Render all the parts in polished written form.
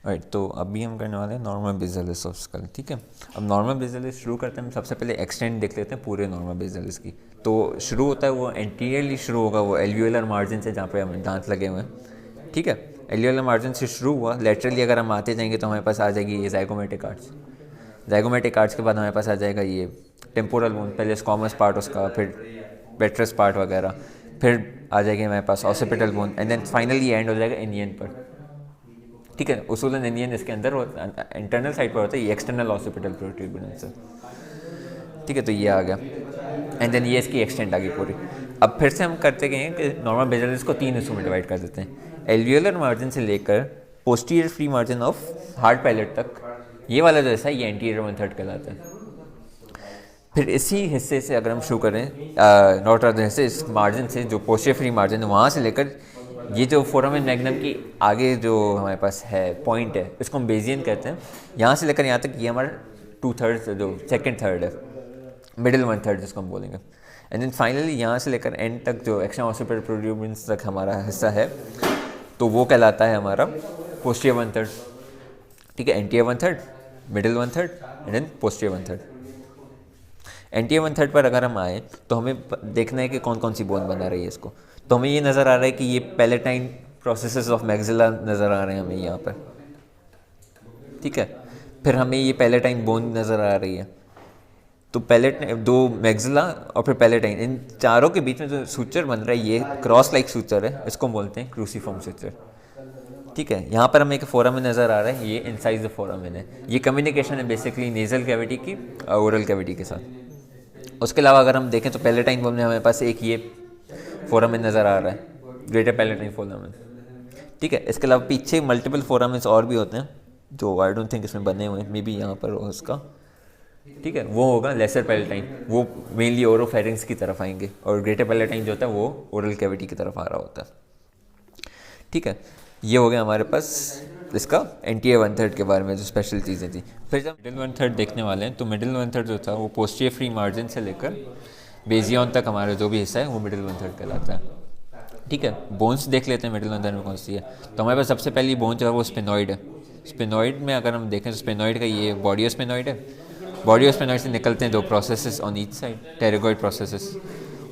Right, तो अभी हम करने वाले हैं नॉर्मल बेसिलिस ऑफ स्कल। ठीक है, अब नॉर्मल बेसिलिस शुरू करते हैं हम सबसे पहले एक्सटेंड देख लेते हैं पूरे नॉर्मल बेसिलिस की। तो शुरू होता है वो एंटीरियरली शुरू होगा, वो एल्वियोलर मार्जिन से जहाँ पे हमें दांत लगे हुए हैं। ठीक है, एल्वियोलर मार्जिन से शुरू हुआ, लेटरली अगर हम आते जाएंगे तो हमारे पास आ जाएगी ये ज़ाइगोमेटिक आर्च। ज़ाइगोमेटिक आर्च के बाद हमारे पास आ जाएगा ये टेम्पोरल बोन, पहले स्क्वामस पार्ट उसका, फिर वेट्रस पार्ट वगैरह, फिर आ जाएगी हमारे पास occipital bone, and then finally end हो जाएगा इनियन पर। ठीक है, उसूलन इंडियन इसके अंदर इंटरनल साइड पर होता है, ये एक्सटर्नल ऑसिपिटल प्रोट्रूबरेंस है। ठीक है, तो ये आ गया, एंड देन ये इसकी एक्सटेंट आ गई पूरी। अब फिर से हम करते गए हैं कि नॉर्मल बेसिलिस को तीन हिस्सों में डिवाइड कर देते हैं, एल्वियोलर मार्जिन से लेकर posterior free margin of hard palate तक। ये वाला जो हिस्सा है ये एंटीरियर वन थर्ड कहलाता है। फिर इसी हिस्से से अगर हम शुरू करें, नॉट अदर हिस्से, इस मार्जिन से जो पोस्टीरियर फ्री मार्जिन है वहाँ से लेकर ये जो फोरामेन मैग्नम की आगे जो हमारे पास है पॉइंट है, इसको हम बेजियन कहते हैं, यहाँ से लेकर यहाँ तक ये हमारा टू थर्ड जो सेकंड थर्ड है, मिडिल वन थर्ड जिसको हम बोलेंगे। एंड देन फाइनली यहाँ से लेकर एंड तक जो एक्स्ट्रा ऑसिपिटल प्रोट्रूबरेंस तक हमारा हिस्सा है, तो वो कहलाता है हमारा पोस्टीरियर वन थर्ड। ठीक है, anterior one third, middle one third, and then posterior one third. Anterior one third पर अगर हम आए तो हमें देखना है कि कौन कौन सी बोन बना रही है इसको। तो हमें ये नज़र आ रहा है कि ये पैलेटाइन प्रोसेसेस ऑफ मैग्जिला नज़र आ रहे हैं हमें यहाँ पर। ठीक है, फिर हमें ये पैलेटाइन बोन नज़र आ रही है। तो पैलेट दो मैग्जिला और फिर पैलेटाइन, इन चारों के बीच में जो सूचर बन रहा है ये क्रॉस लाइक सूचर है, इसको हम बोलते हैं क्रूसीफॉर्म सूचर। ठीक है, यहाँ पर हमें एक फोरामेन नज़र आ रहा है, ये इनसाइड द फोरामेन है। ये कम्युनिकेशन है बेसिकली नेजल कैविटी की ओरल कैविटी के साथ। उसके अलावा अगर हम देखें तो पैलेटाइन बोन में हमारे पास एक ये फोरामेन नज़र आ रहा है, ग्रेटर पैलेटाइन फोरामेन। ठीक है, इसके अलावा पीछे मल्टीपल फोरामेंस और भी होते हैं जो आई डोंट थिंक इसमें बने हुए हैं, मे बी यहाँ पर हो उसका। ठीक है, वो होगा लेसर पैलेटाइन, वो मेनली ओरोफेरिंग्स की तरफ आएंगे, और ग्रेटर पैलेटाइन जो होता है वो ओरल कैविटी की तरफ आ रहा होता है। ठीक है, ये हो गया हमारे पास इसका एंटीरियर वन थर्ड के बारे में जो स्पेशल चीज़ें थी। फिर जब मिडिल वन थर्ड देखने वाले हैं तो मिडिल वन थर्ड जो था वो पोस्टीरियर फ्री मार्जिन से लेकर बेजियन तक हमारा जो भी हिस्सा है वो मिडिल वन थर्ड कहलाता है। ठीक है, बोन्स देख लेते हैं मिडिल वन थर्ड में कौन सी है। तो हमारे पास सबसे पहली बोन जो है वो स्पेनॉइड है। स्पेनॉइड में अगर हम देखें तो स्पेनॉइड का ये बॉडी ऑफ स्पेनॉइड है। बॉडी ऑफ स्पेनॉइड से निकलते हैं दो processes on each side, pterygoid processes.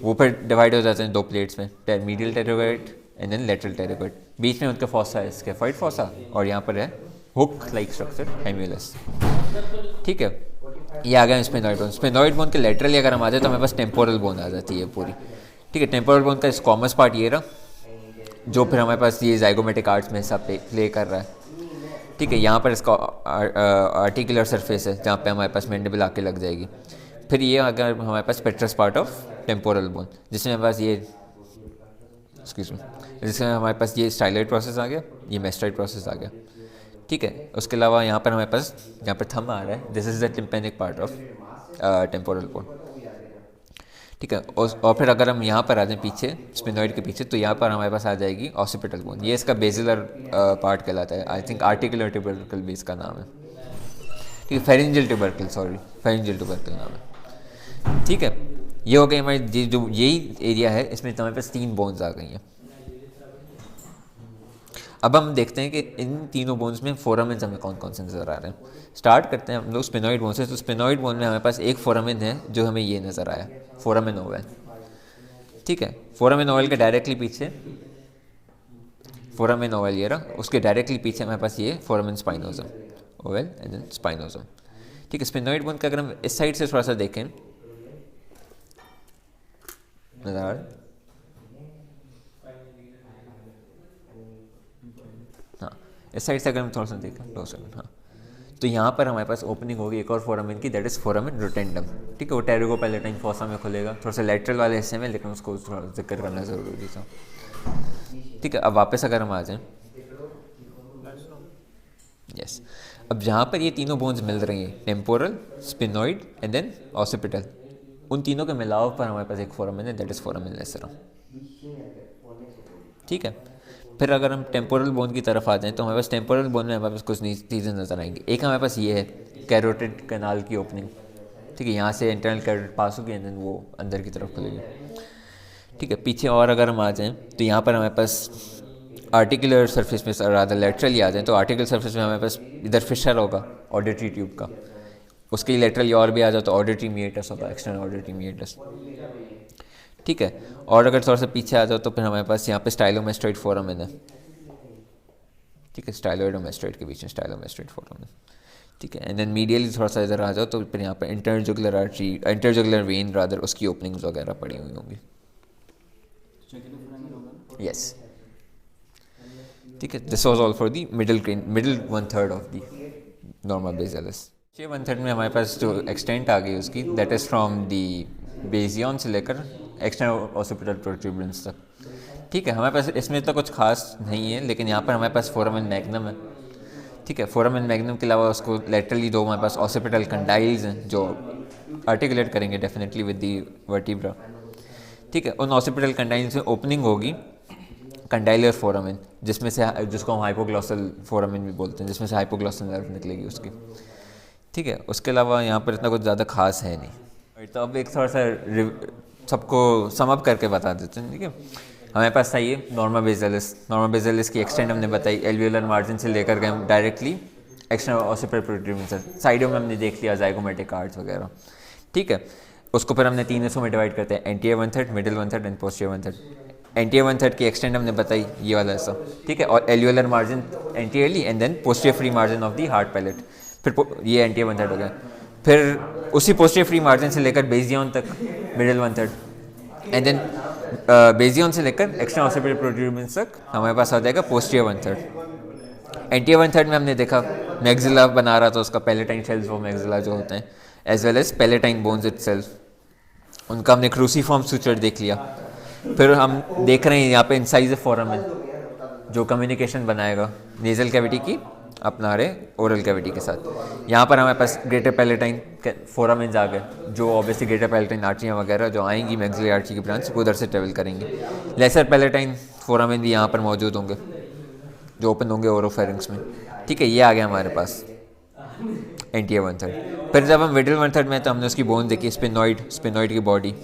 वो फिर डिवाइड हो जाते हैं दो प्लेट्स में, medial pterygoid and then lateral pterygoid. बीच में उनका फॉसा है स्केफॉइड फॉसा, और यहाँ पर है हुक लाइक स्ट्रक्चर हेम्यूलस। ठीक है, ये आ गया स्पेनॉइड बोन। स्पेनॉइड बोन के लेटरली अगर हम आ जाए तो हमारे पास टेम्पोरल बोन आ जाती है पूरी। ठीक है, टेम्पोरल बोन का स्क्वामस पार्ट ये रहा, जो फिर हमारे पास ये ज़ाइगोमेटिक आर्च में हिस्सा प्ले कर रहा है। ठीक है, यहाँ पर इसका आर्टिकुलर सरफेस है जहाँ पे हमारे पास मैंडिबल आके लग जाएगी। फिर ये अगर हमारे पास petrous part of temporal bone, जिसमें हमारे पास ये एक्सक्यूज मी जिसमें हमारे पास ये स्टाइलॉइड प्रोसेस आ गया, ये मेस्टॉइड प्रोसेस आ गया। ठीक है, उसके अलावा यहाँ पर हमारे पास यहाँ पर थंब आ रहा है, this is the tympanic part of temporal bone. ठीक है, और फिर अगर हम यहाँ पर आ जाएं पीछे स्पिनॉइड के पीछे, तो यहाँ पर हमारे पास आ जाएगी ऑसिपिटल बोन। ये इसका बेसिलर पार्ट कहलाता है, आई थिंक आर्टिकुलर ट्यूबरकल भी इसका नाम है। ठीक है, pharyngeal tubercle, sorry pharyngeal tubercle नाम है। ठीक है, ये हो गई हमारी जो यही एरिया है, इसमें तो हमारे पास तीन बोन्स आ गई हैं। अब हम देखते हैं कि इन तीनों बोन्स में फोरामेंस हमें कौन कौन से नज़र आ रहे हैं। स्टार्ट करते हैं हम लोग स्पेनॉइड बोन से। तो स्पेनॉइड बोन में हमारे पास एक फोरामेन है जो हमें ये नज़र आया, फोरामेन ओवल। ठीक है, फोरामेन ओवल के डायरेक्टली पीछे फोरामेन ओवल ये रहा, उसके डायरेक्टली पीछे हमारे पास ये फोरामेन स्पाइनोजम, ओवल एंड देन स्पाइनोजम। ठीक है, स्पेनॉइड बोन का अगर हम इस साइड से थोड़ा सा देखें, नज़र आ रहा है? हाँ, इस साइड से अगर हम थोड़ा सा देखें 2 सेकंड, हाँ, तो यहाँ पर हमारे पास ओपनिंग होगी एक और फोरामेन की, दैट इज़ फोरामेन रोटेंडम। ठीक है, वो टेरिगो पैलेटाइन फॉसा में खुलेगा, थोड़ा सा लेटरल वाले हिस्से में, लेकिन उसको थोड़ा जिक्र करना ज़रूरी था। ठीक है, अब वापस अगर हम आ जाएं, यस, अब जहाँ पर ये तीनों बोन्स मिल रही हैं, temporal, sphenoid and then occipital, उन तीनों के मिलाव पर हमारे पास एक फोरामेन है, दैट इज़ फोरामेन लेसरम। ठीक है, फिर अगर हम टेम्पोरल बोन की तरफ आ जाएं तो हमारे पास टेम्पोरल बोन में हमारे पास कुछ चीज़ें नज़र आएंगी। एक हमारे पास ये है कैरोटिड कैनाल की ओपनिंग। ठीक है, यहाँ से इंटरनल कैरोटिड पास होगी एंड देन वो अंदर की तरफ खुलेगी। ठीक है, पीछे और अगर हम आ जाएं तो यहाँ पर हमारे पास आर्टिकुलर सरफेस में ज़्यादा लेटरली आ जाए तो आर्टिकुलर सरफेस में हमारे पास इधर फिशर होगा ऑडिटरी ट्यूब का, उसके लेटरली और भी आ जाए तो ऑडिटरी मीएटस होगा, एक्सटर्नल ऑडिटरी मीएटस। ठीक है, और अगर थोड़ा सा पीछे आ जाओ तो फिर हमारे पास यहाँ पे स्टाइलोमेस्टोइड फोरामेन है। ठीक है, स्टाइलोइड और मेस्टोइड के बीच में स्टाइलोमेस्टोइड फोरामेन। ठीक है, एंड देन मीडियली थोड़ा सा इधर आ जाओ तो फिर यहाँ पे इंटरजुगुलर आर्टरी, इंटरजुगुलर वेन रादर, उसकी ओपनिंग्स वगैरह पड़ी हुई होंगी। यस, ठीक है, this was all for the middle 1/3 of the Norma bacillus. 1/3 में हमारे पास जो एक्सटेंट आ गई उसकी, that is from the Bayesian से लेकर एक्सटर्नल ऑसिपिटल प्रोट्रूबरेंस तक। ठीक है, हमारे पास इसमें तो कुछ खास नहीं है, लेकिन यहाँ पर हमारे पास फोरामेन मैग्नम है। ठीक है, फोरामेन मैग्नम के अलावा उसको लेटरली दो हमारे पास ऑसिपिटल कंडाइल्स हैं जो आर्टिकुलेट करेंगे डेफिनेटली विद दी वर्टिब्रा। ठीक है, उन ऑसिपिटल कंडाइल्स में ओपनिंग होगी कंडाइलर फोरामेन, जिसमें से जिसको हम हाइपोग्लॉसल फोरामेन भी बोलते हैं, जिसमें से हाइपोग्लॉसल नर्व निकलेगी उसकी। ठीक है, उसके अलावा यहाँ पर इतना कुछ ज़्यादा खास है नहीं। तो अब एक थोड़ा सा सबको समअप करके बता देते हैं। ठीक है, हमारे पास सही है नॉर्मा बेसिलस। नॉर्मा बेसिलस की एक्सटेंट हमने बताई, एल्वियोलर मार्जिन से लेकर गए हम डायरेक्टली एक्सटर्नल ऑसिपिटल प्रोट्रूबरेंस, साइडों में हमने देख लिया जाइगोमेटिक आर्ट्स वगैरह। ठीक है, उसको फिर हमने 3 हिस्सों में डिवाइड करते हैं, anterior 1/3, middle 1/3 and posterior 1/3। Anterior 1/3 की एक्सटेंट हमने बताई, ये वाला ऐसा। ठीक है, और alveolar margin anteriorly and then posterior free margin of the hard palate, फिर ये एंटीरियर 1/3 हो गया। फिर उसी पोस्टीरियर फ्री मार्जिन से लेकर बेजियन तक मिडिल 1/3 एंड देन बेजियन से लेकर एक्सटर्नल ऑसिपिटल प्रोट्रूबरेंस तक हमारे पास आ जाएगा पोस्टीरियर 1/3। एंटीरियर 1/3 में हमने देखा मैग्जिला बना रहा था उसका पैलेटाइन शेल्स, वो मैग्जिला जो होते हैं, as well as palatine bones itself, उनका हमने क्रूसीफॉर्म सुचर देख लिया। फिर हम देख रहे हैं यहाँ पे इंसाइज फोरामेन जो कम्युनिकेशन बनाएगा नेजल कैविटी की अपना रहे ओरल कैविटी के साथ। यहाँ पर हमारे पास ग्रेटर पैलेटाइन फोरामेन्स आ गए, जो ऑब्वियसली ग्रेटर पैलेटाइन आर्टरियाँ वगैरह जो आएंगी मैग्जिलरी आर्टरी की ब्रांच वो उधर से ट्रेवल करेंगी। लेसर पैलेटाइन फोरामेन भी यहाँ पर मौजूद होंगे जो ओपन होंगे ओरोफेरिंक्स में। ठीक है, ये आ गया हमारे पास एंटीरियर 1/3। फिर जब हम मिडिल 1/3 में तो हमने उसकी बोन देखी, स्पिनॉइड की body,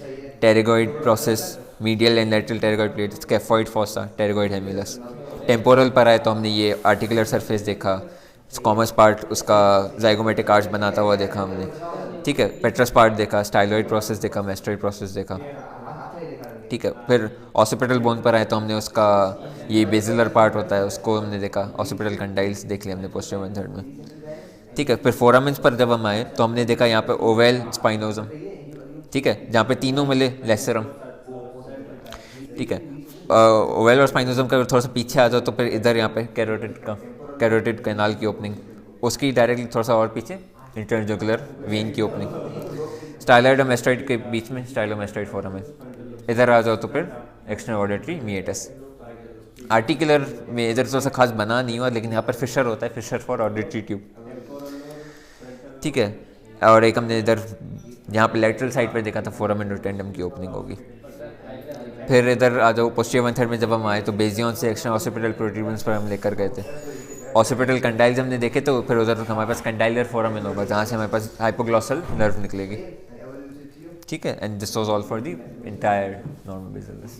pterygoid process, medial and lateral pterygoid plate, scaphoid fossa, pterygoid hamulus. Temporal पर आए तो हमने ये आर्टिकुलर सरफेस देखा, कॉमस पार्ट उसका जाइगोमेटिक आर्च बनाता हुआ देखा हमने। ठीक है, पेट्रस पार्ट देखा, स्टाइलॉइड प्रोसेस देखा, मेस्टोइड प्रोसेस देखा। ठीक है, फिर ऑसिपिटल बोन पर आए तो हमने उसका ये बेसिलर पार्ट होता है उसको हमने देखा, ऑसिपिटल कंडाइल्स देख लिया हमने पोस्टीरियर 1/3 में। ठीक है, फिर फोरामेन्स पर जब हम आए तो हमने देखा यहाँ पे ओवेल स्पाइनोजम। ठीक है, जहाँ पे तीनों मिले लेसरम। ठीक है, ओवेल और स्पाइनोजम का थोड़ा सा पीछे आ जाओ तो फिर इधर यहाँ पे कैरोटिड कैनाल की ओपनिंग, उसकी डायरेक्टली थोड़ा सा और पीछे इंटरजुगुलर वेन की ओपनिंग, स्टाइलॉइड और मेस्टोइड के बीच में स्टाइलोमेस्टोइड फोरामेन। इधर आ जाओ तो फिर एक्सटर्नल ऑडिटरी मीएटस। आर्टिकुलर में इधर थोड़ा सा खास बना नहीं हुआ, लेकिन यहाँ पर फिशर होता है, फिशर फॉर ऑडिटरी ट्यूब। ठीक है, और एक हमने इधर यहाँ पे लेटरल साइड पर देखा था फोरामेन रोटेंडम की ओपनिंग होगी। फिर इधर आ जाओ पोस्टीरियर 1/3 में जब हम आए तो बेजियन से एक्सटर्नल ऑसिपिटल प्रोट्रूबरेंस पर हम लेकर गए थे। ऑसिपिटल कंडाइल्स हमने देखे तो फिर उधर हमारे पास कंडाइलर फोरामेन होगा जहाँ से हमारे पास हाइपोग्लॉसल नर्व निकलेगी। ठीक है, and this was all for the entire normal bacillus.